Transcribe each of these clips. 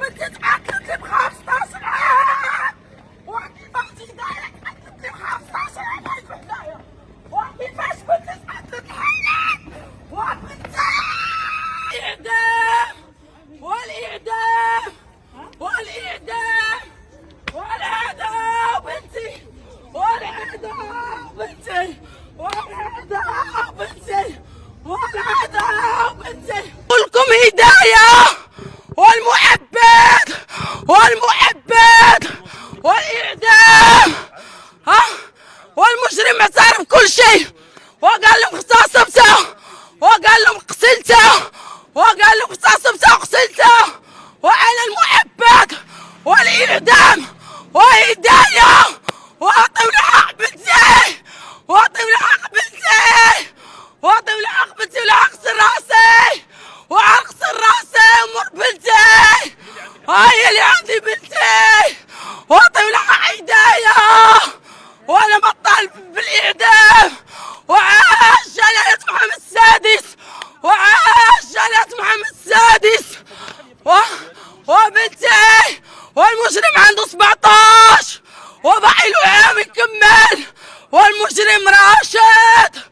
بنتي تقتلت لي ب 15 عام، وكيفاش دايرة تقتلت لي ب 15 عام عايشة حدايا، وكيفاش بنتي تقتلت حيات، وبنتي الإعدام والإعدام والإعدام والإعدام بنتي والإعدام بنتي والإعدام بنتي والإعدام بنتي. كلكم هداية والمؤبد والمؤبد والإعدام، ها، والمجرم اعترف كل شيء وقال لهم اغتصبته وقال لهم قتلته وقال لهم اغتصبته وقتلته، وأنا المؤبد والإعدام وهداية، وأعطوا الحق بنتي وأعطوا الحق بنتي وأعطوا الحق بنتي ولا أغسل راسي وأغسل راسي أمر بنتي، هاي اللي عندي بنتي، وأعطوا الحق هداية، وأنا بطالب بالإعدام، وعاش جلالة محمد السادس وعاش جلالة محمد السادس وبنتي، والمجرم عنده 17 وباقي له عام يكمل، والمجرم راشد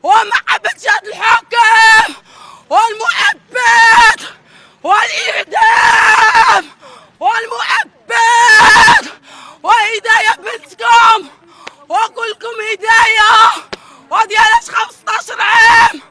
ومحبة جهاد الحكم والمؤبد والإعدام والمؤبد وهداية بنتكم وكلكم هداية وديالك 15 عام